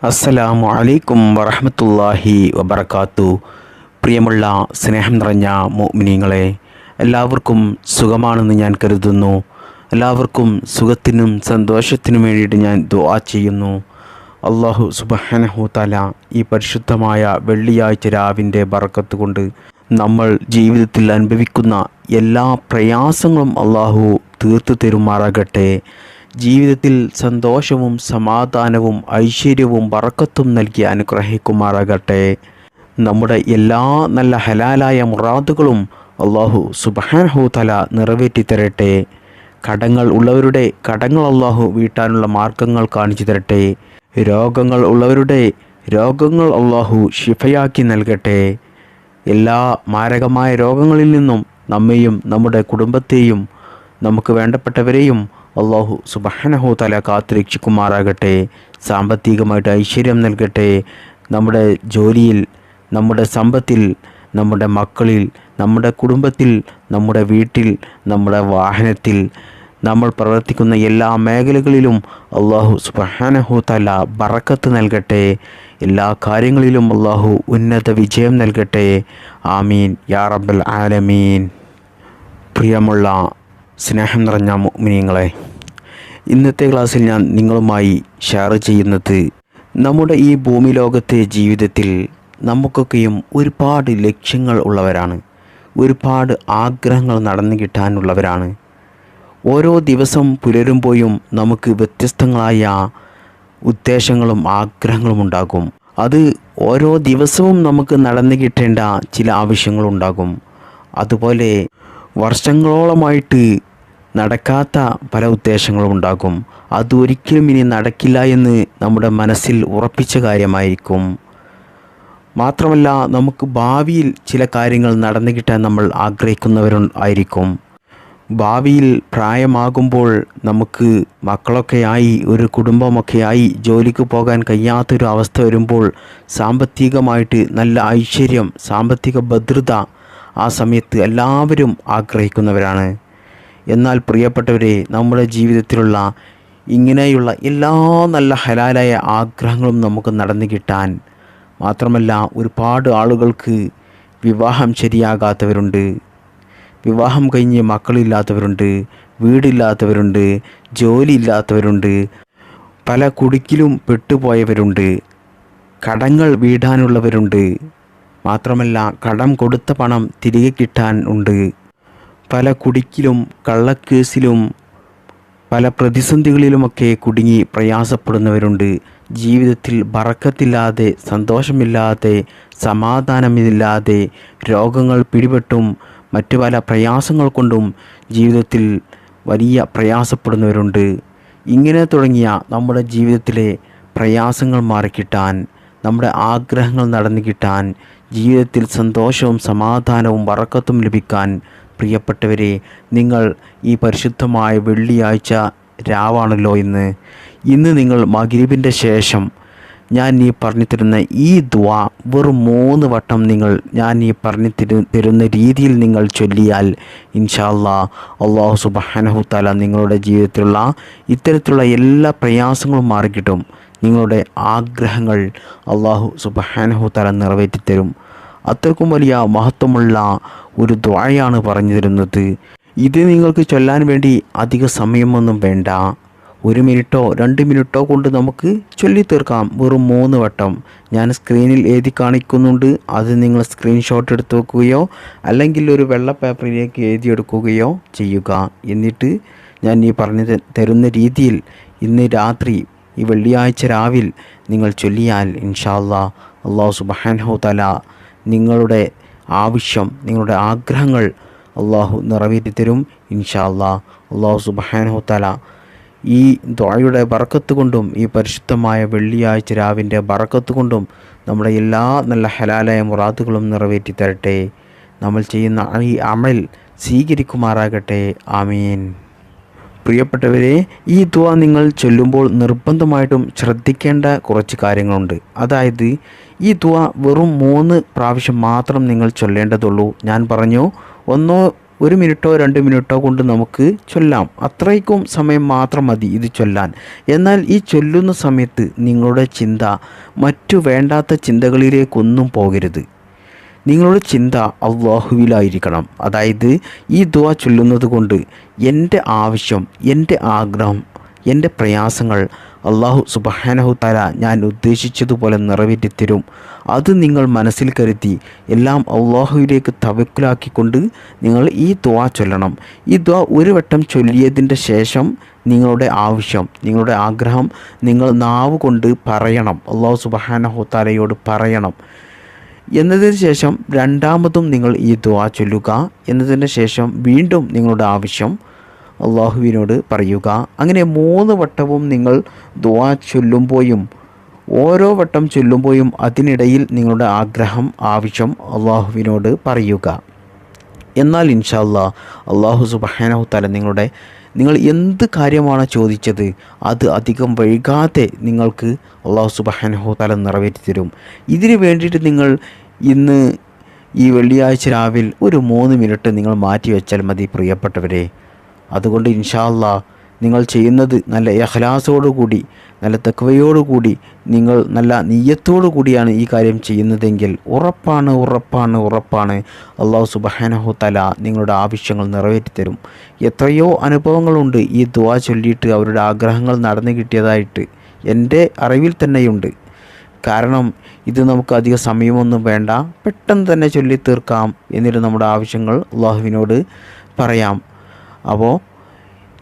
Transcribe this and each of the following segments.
അസ്സലാമു അലൈക്കും വറഹ്മത്തുള്ളാഹി വബറകാത്തു. പ്രിയമുള്ള സ്നേഹം നിറഞ്ഞ മുഅ്മിനീങ്ങളെ, എല്ലാവർക്കും സുഖമാണെന്ന് ഞാൻ കരുതുന്നു. എല്ലാവർക്കും സുഖത്തിനും സന്തോഷത്തിനും വേണ്ടിയിട്ട് ഞാൻ ദുആ ചെയ്യുന്നു. അല്ലാഹു സുബ്ഹാനഹു തആല ഈ പരിശുദ്ധമായ വെള്ളിയാഴ്ച രാവിൻ്റെ ബറക്കത്ത് കൊണ്ട് നമ്മൾ ജീവിതത്തിൽ അനുഭവിക്കുന്ന എല്ലാ പ്രയാസങ്ങളും അല്ലാഹു തീർത്തു തരുമാറാകട്ടെ. ജീവിതത്തിൽ സന്തോഷവും സമാധാനവും ഐശ്വര്യവും ബറക്കത്തും നൽകി അനുഗ്രഹിക്കുമാറാകട്ടെ. നമ്മുടെ എല്ലാ നല്ല ഹലാലായ മുറാദുകളും അല്ലാഹു സുബ്ഹാനഹു തആല നിറവേറ്റി തരട്ടെ. കടങ്ങൾ ഉള്ളവരുടെ കടങ്ങൾ അല്ലാഹു വീട്ടാനുള്ള മാർഗങ്ങൾ കാണിച്ചു തരട്ടെ. രോഗങ്ങൾ ഉള്ളവരുടെ രോഗങ്ങൾ അല്ലാഹു ശിഫയാക്കി നൽകട്ടെ. എല്ലാ മാരകമായ രോഗങ്ങളിൽ നിന്നും നമ്മെയും നമ്മുടെ കുടുംബത്തെയും നമുക്ക് വേണ്ടപ്പെട്ടവരെയും അല്ലാഹു സുബ്ഹാനഹു തആല കാത്തുരക്ഷിക്കുമാറാകട്ടെ. സാമ്പത്തികമായിട്ട് ഐശ്വര്യം നൽകട്ടെ. നമ്മുടെ ജോലിയിൽ, നമ്മുടെ സമ്പത്തിൽ, നമ്മുടെ മക്കളിൽ, നമ്മുടെ കുടുംബത്തിൽ, നമ്മുടെ വീട്ടിൽ, നമ്മുടെ വാഹനത്തിൽ, നമ്മൾ പ്രവർത്തിക്കുന്ന എല്ലാ മേഖലകളിലും അല്ലാഹു സുബ്ഹാനഹു തആല ബറക്കത്ത് നൽകട്ടെ. എല്ലാ കാര്യങ്ങളിലും അല്ലാഹു ഉന്നത വിജയം നൽകട്ടെ. ആമീൻ യാ റബ്ബൽ ആലമീൻ. പ്രിയമുള്ള സ്നേഹം നിറഞ്ഞ മുഅ്മിനീങ്ങളെ, ഇന്നത്തെ ക്ലാസ്സിൽ ഞാൻ നിങ്ങളുമായി ഷെയർ ചെയ്യുന്നത് നമ്മുടെ ഈ ഭൂമി ലോകത്തെ ജീവിതത്തിൽ നമുക്കൊക്കെയും ഒരുപാട് ലക്ഷ്യങ്ങൾ ഉള്ളവരാണ്. ഒരുപാട് ആഗ്രഹങ്ങൾ നടന്നു കിട്ടാനുള്ളവരാണ്. ഓരോ ദിവസം പുലരുമ്പോഴും നമുക്ക് വ്യത്യസ്തങ്ങളായ ഉദ്ദേശങ്ങളും ആഗ്രഹങ്ങളും ഉണ്ടാകും. അത് ഓരോ ദിവസവും നമുക്ക് നടന്നു കിട്ടേണ്ട ചില ആവശ്യങ്ങളുണ്ടാകും. അതുപോലെ വർഷങ്ങളോളമായിട്ട് നടക്കാത്ത പല ഉദ്ദേശങ്ങളും ഉണ്ടാകും. അതൊരിക്കലും ഇനി നടക്കില്ല എന്ന് നമ്മുടെ മനസ്സിൽ ഉറപ്പിച്ച കാര്യമായിരിക്കും. മാത്രമല്ല, നമുക്ക് ഭാവിയിൽ ചില കാര്യങ്ങൾ നടന്നു കിട്ടാൻ നമ്മൾ ആഗ്രഹിക്കുന്നവരായിരിക്കും. ഭാവിയിൽ പ്രായമാകുമ്പോൾ നമുക്ക് മക്കളൊക്കെ ആയി, ഒരു കുടുംബമൊക്കെ ആയി, ജോലിക്ക് പോകാൻ കഴിയാത്തൊരു അവസ്ഥ വരുമ്പോൾ സാമ്പത്തികമായിട്ട് നല്ല ഐശ്വര്യം, സാമ്പത്തിക ഭദ്രത ആ സമയത്ത് എല്ലാവരും ആഗ്രഹിക്കുന്നവരാണ്. എന്നാൽ പ്രിയപ്പെട്ടവരെ, നമ്മുടെ ജീവിതത്തിലുള്ള ഇങ്ങനെയുള്ള എല്ലാ നല്ല ഹലാലായ ആഗ്രഹങ്ങളും നമുക്ക് നടന്നു കിട്ടാൻ, മാത്രമല്ല ഒരുപാട് ആളുകൾക്ക് വിവാഹം ശരിയാകാത്തവരുണ്ട്, വിവാഹം കഴിഞ്ഞ് മക്കളില്ലാത്തവരുണ്ട്, വീടില്ലാത്തവരുണ്ട്, ജോലി ഇല്ലാത്തവരുണ്ട്, പല കുടുക്കിലും പെട്ടുപോയവരുണ്ട്, കടങ്ങൾ വീടാനുള്ളവരുണ്ട്, മാത്രമല്ല കടം കൊടുത്ത പണം തിരികെ കിട്ടാൻ ഉണ്ട്. പല കുടുക്കിലും കള്ളക്കേസിലും പല പ്രതിസന്ധികളിലുമൊക്കെ കുടുങ്ങി പ്രയാസപ്പെടുന്നവരുണ്ട്. ജീവിതത്തിൽ ബറക്കത്തില്ലാതെ, സന്തോഷമില്ലാതെ, സമാധാനമില്ലാതെ, രോഗങ്ങൾ പിടിപെട്ടും മറ്റു പല പ്രയാസങ്ങൾ കൊണ്ടും ജീവിതത്തിൽ വലിയ പ്രയാസപ്പെടുന്നവരുണ്ട്. ഇങ്ങനെ തുടങ്ങിയ നമ്മുടെ ജീവിതത്തിലെ പ്രയാസങ്ങൾ മാറിക്കിട്ടാൻ, നമ്മുടെ ആഗ്രഹങ്ങൾ നടന്നു കിട്ടാൻ, ജീവിതത്തിൽ സന്തോഷവും സമാധാനവും ബറക്കത്തും ലഭിക്കാൻ, പ്രിയപ്പെട്ടവരെ, നിങ്ങൾ ഈ പരിശുദ്ധമായ വെള്ളിയാഴ്ച രാവാണല്ലോ ഇന്ന് നിങ്ങൾ മഗ്‌രിബിൻ്റെ ശേഷം ഞാൻ ഈ പറഞ്ഞു തരുന്ന ഈ ദുആ വെറും 3 വട്ടം ഞാൻ ഈ പറഞ്ഞു തരുന്ന രീതിയിൽ നിങ്ങൾ ചൊല്ലിയാൽ ഇൻഷാ അല്ലാഹ് അല്ലാഹു സുബ്ഹാനഹു തആല നിങ്ങളുടെ ജീവിതത്തിലുള്ള ഇത്തരത്തിലുള്ള എല്ലാ പ്രയാസങ്ങളും മാറിക്കിട്ടും. നിങ്ങളുടെ ആഗ്രഹങ്ങൾ അല്ലാഹു സുബ്ഹാനഹു തആല നിറവേറ്റിത്തരും. അത്രക്കും വലിയ മഹത്വമുള്ള ഒരു ദുആയാണ് പറഞ്ഞു തരുന്നത്. ഇത് നിങ്ങൾക്ക് ചൊല്ലാൻ വേണ്ടി അധിക സമയമൊന്നും വേണ്ട. 1 മിനിറ്റോ 2 മിനിറ്റോ കൊണ്ട് നമുക്ക് ചൊല്ലി തീർക്കാം. വെറും 3 വട്ടം ഞാൻ സ്ക്രീനിൽ എഴുതി കാണിക്കുന്നുണ്ട്. അത് നിങ്ങൾ സ്ക്രീൻഷോട്ട് എടുത്ത് വെക്കുകയോ അല്ലെങ്കിൽ ഒരു വെള്ള പേപ്പറിലേക്ക് എഴുതിയെടുക്കുകയോ ചെയ്യുക. എന്നിട്ട് ഞാൻ ഈ പറഞ്ഞു തരുന്ന രീതിയിൽ ഇന്ന് രാത്രി, ഈ വെള്ളിയാഴ്ച രാവിൽ നിങ്ങൾ ചൊല്ലിയാൽ ഇൻഷാ അല്ലാഹ് അല്ലാഹു സുബ്ഹാനഹു തആല നിങ്ങളുടെ ആവശ്യം, നിങ്ങളുടെ ആഗ്രഹങ്ങൾ അല്ലാഹു നിറവേറ്റി തരും ഇൻഷാ അല്ലാഹ്. അല്ലാഹു സുബ്ഹാനഹു തആല ഈ ദുആയുടെ ബറക്കത്ത് കൊണ്ടും ഈ പരിശുദ്ധമായ വെള്ളിയാഴ്ച രാവിൻ്റെ ബറക്കത്ത് കൊണ്ടും നമ്മുടെ എല്ലാ നല്ല ഹലാലായ മുറാദുകളും നിറവേറ്റി തരട്ടെ. നമ്മൾ ചെയ്യുന്ന ഈ അമൽ സ്വീകരിക്കുമാറാകട്ടെ. ആമീൻ. പ്രിയപ്പെട്ടവരെ, ഈ ദുആ നിങ്ങൾ ചൊല്ലുമ്പോൾ നിർബന്ധമായിട്ടും ശ്രദ്ധിക്കേണ്ട കുറച്ച് കാര്യങ്ങളുണ്ട്. അതായത്, ഈ ദുആ വെറും 3 പ്രാവശ്യം മാത്രം നിങ്ങൾ ചൊല്ലേണ്ടതുള്ളൂ. ഞാൻ പറഞ്ഞു, 1 1 മിനിറ്റോ 2 മിനിറ്റോ കൊണ്ട് നമുക്ക് ചൊല്ലാം. അത്രയ്ക്കും സമയം മാത്രം മതി ഇത് ചൊല്ലാൻ. എന്നാൽ ഈ ചൊല്ലുന്ന സമയത്ത് നിങ്ങളുടെ ചിന്ത മറ്റു വേണ്ടാത്ത ചിന്തകളിലേക്കൊന്നും പോകരുത്. നിങ്ങളുടെ ചിന്ത അള്ളാഹുവിലായിരിക്കണം. അതായത് ഈ ദുആ ചൊല്ലുന്നത് കൊണ്ട് എൻ്റെ ആവശ്യം, എൻ്റെ ആഗ്രഹം, എൻ്റെ പ്രയാസങ്ങൾ അള്ളാഹു സുബ്ഹാനഹു തആല ഞാൻ ഉദ്ദേശിച്ചതുപോലെ നിറവേറ്റിത്തരും. അത് നിങ്ങൾ മനസ്സിൽ കരുതി എല്ലാം അള്ളാഹുവിലേക്ക് തവക്കുലാക്കിക്കൊണ്ട് നിങ്ങൾ ഈ ദുആ ചൊല്ലണം. ഈ ദുആ ഒരു വട്ടം ചൊല്ലിയതിൻ്റെ ശേഷം നിങ്ങളുടെ ആവശ്യം, നിങ്ങളുടെ ആഗ്രഹം നിങ്ങൾ നാവ് കൊണ്ട് പറയണം, അള്ളാഹു സുബ്ഹാനഹു തആലയോട് പറയണം. എന്നതിന് ശേഷം രണ്ടാമതും നിങ്ങൾ ഈ ദുആ ചൊല്ലുക. എന്നതിന് ശേഷം വീണ്ടും നിങ്ങളുടെ ആവശ്യം അള്ളാഹുവിനോട് പറയുക. അങ്ങനെ 3 വട്ടവും നിങ്ങൾ ദുആ ചൊല്ലുമ്പോഴും ഓരോ വട്ടം ചൊല്ലുമ്പോഴും അതിനിടയിൽ നിങ്ങളുടെ ആഗ്രഹം, ആവശ്യം അള്ളാഹുവിനോട് പറയുക. എന്നാൽ ഇൻഷാ അല്ലാഹ് അള്ളാഹു സുബ്ഹാനഹു തആല നിങ്ങൾ എന്ത് കാര്യമാണ് ചോദിച്ചത് അത് അധികം വൈകാതെ നിങ്ങൾക്ക് അള്ളാഹു സുബ്ഹാനഹു തആല നിറവേറ്റി തരും. ഇതിന് വേണ്ടിയിട്ട് നിങ്ങൾ ഇന്ന് ഈ വെള്ളിയാഴ്ച രാവിലെ ഒരു 3 മിനിറ്റ് നിങ്ങൾ മാറ്റി വെച്ചാൽ മതി പ്രിയപ്പെട്ടവരെ. അതുകൊണ്ട് ഇൻഷാ അല്ലാഹ് നിങ്ങൾ ചെയ്യുന്നത് നല്ല ഇഖ്ലാസോടു കൂടി, നല്ല തഖ്വയോടുകൂടി, നിങ്ങൾ നല്ല നിയ്യത്തോടു കൂടിയാണ് ഈ കാര്യം ചെയ്യുന്നതെങ്കിൽ ഉറപ്പാണ് അള്ളാഹു സുബ്ഹാനഹു തആല നിങ്ങളുടെ ആവശ്യങ്ങൾ നിറവേറ്റിത്തരും. എത്രയോ അനുഭവങ്ങളുണ്ട് ഈ ദുആ ചൊല്ലിയിട്ട് അവരുടെ ആഗ്രഹങ്ങൾ നടന്നു കിട്ടിയതായിട്ട് എൻ്റെ അറിവിൽ തന്നെയുണ്ട്. കാരണം ഇത് നമുക്ക് അധിക സമയമൊന്നും വേണ്ട, പെട്ടെന്ന് തന്നെ ചൊല്ലി തീർക്കാം. എന്നിട്ട് നമ്മുടെ ആവശ്യങ്ങൾ അള്ളാഹുവിനോട് പറയാം. അപ്പോൾ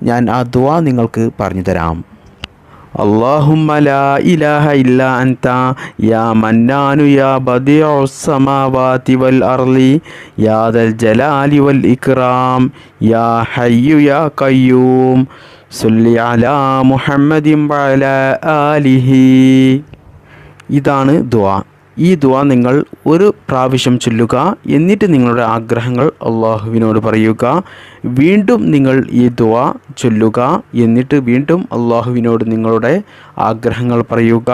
ഞാൻ ആ ദുആ നിങ്ങൾക്ക് പറഞ്ഞു തരാം. അല്ലാഹുമ്മ ലാ ഇലാഹ ഇല്ലാ അൻത യാ മന്നാനു യാ ബദിഉസ് സമാവാതി വൽ അർളി യാ ദൽ ജലാലി വൽ ഇക്റാം യാ ഹയ്യു യാ ഖയ്യൂം സല്ലി അലാ മുഹമ്മദിൻ വഅലാ ആലിഹി. ഇതാണ് ദുആ. ഈ ദുആ നിങ്ങൾ ഒരു പ്രാവശ്യം ചൊല്ലുക. എന്നിട്ട് നിങ്ങളുടെ ആഗ്രഹങ്ങൾ അള്ളാഹുവിനോട് പറയുക. വീണ്ടും നിങ്ങൾ ഈ ദുആ ചൊല്ലുക. എന്നിട്ട് വീണ്ടും അള്ളാഹുവിനോട് നിങ്ങളുടെ ആഗ്രഹങ്ങൾ പറയുക.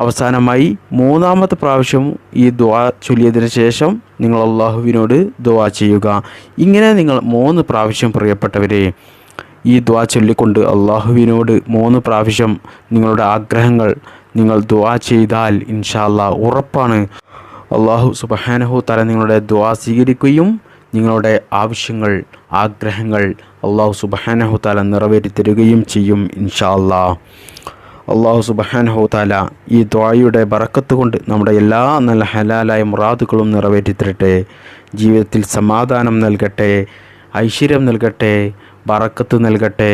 അവസാനമായി 3-ാമത്തെ പ്രാവശ്യം ഈ ദുആ ചൊല്ലിയതിന് ശേഷം നിങ്ങൾ അള്ളാഹുവിനോട് ദുആ ചെയ്യുക. ഇങ്ങനെ നിങ്ങൾ 3 പ്രാവശ്യം പ്രിയപ്പെട്ടവരെ ഈ ദുആ ചൊല്ലിക്കൊണ്ട് അള്ളാഹുവിനോട് 3 പ്രാവശ്യം നിങ്ങളുടെ ആഗ്രഹങ്ങൾ നിങ്ങൾ ദുആ ചെയ്താൽ ഇൻഷാ അല്ലാഹ് ഉറപ്പാണ് അള്ളാഹു സുബ്ഹാനഹു തആല നിങ്ങളുടെ ദുആ സ്വീകരിക്കുകയും നിങ്ങളുടെ ആവശ്യങ്ങൾ, ആഗ്രഹങ്ങൾ അള്ളാഹു സുബ്ഹാനഹു തആല നിറവേറ്റി തരികയും ചെയ്യും ഇൻഷാ അല്ലാഹ്. അള്ളാഹു സുബ്ഹാനഹു തആല ഈ ദുആയുടെ ബറക്കത്ത് കൊണ്ട് നമ്മുടെ എല്ലാ നല്ല ഹലാലായ മുറാദുകളും നിറവേറ്റി തരട്ടെ. ജീവിതത്തിൽ സമാധാനം നൽകട്ടെ, ഐശ്വര്യം നൽകട്ടെ, ബറക്കത്ത് നൽകട്ടെ.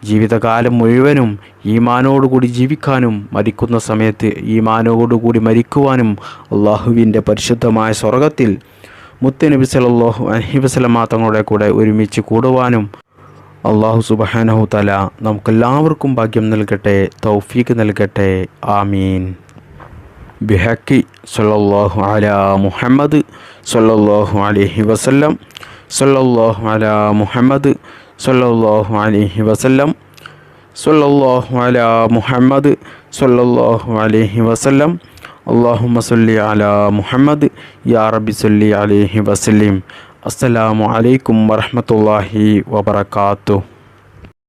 ജീവിതകാലം മുഴുവനും ഈമാനോടുകൂടി ജീവിക്കാനും മരിക്കുന്ന സമയത്ത് ഈമാനോടുകൂടി മരിക്കുവാനും അള്ളാഹുവിൻ്റെ പരിശുദ്ധമായ സ്വർഗത്തിൽ മുത്തുനബി സല്ലല്ലാഹു അലൈഹി വസല്ലമ തങ്ങളുടെ കൂടെ ഒരുമിച്ച് കൂടുവാനും അള്ളാഹു സുബ്ഹാനഹു തആല നമുക്കെല്ലാവർക്കും ഭാഗ്യം നൽകട്ടെ, തൗഫീഖ് നൽകട്ടെ. ആമീൻ. ബിഹഖി സല്ലല്ലാഹു അലാ മുഹമ്മദ് സല്ലല്ലാഹു അലൈഹി വസല്ലം സല്ലല്ലാഹു അലാ മുഹമ്മദ് സല്ലല്ലാഹു അലൈഹി വസല്ലം സല്ലല്ലാഹു അലാ മുഹമ്മദ് സല്ലല്ലാഹു അലൈഹി വസല്ലം. അല്ലാഹുമ്മ സല്ലി അലാ മുഹമ്മദ് യാ റബ്ബി സല്ലി അലൈഹി വസല്ലിം. അസ്സലാമു അലൈക്കും വറഹ്മത്തുള്ളാഹി വബറകാതുഹു.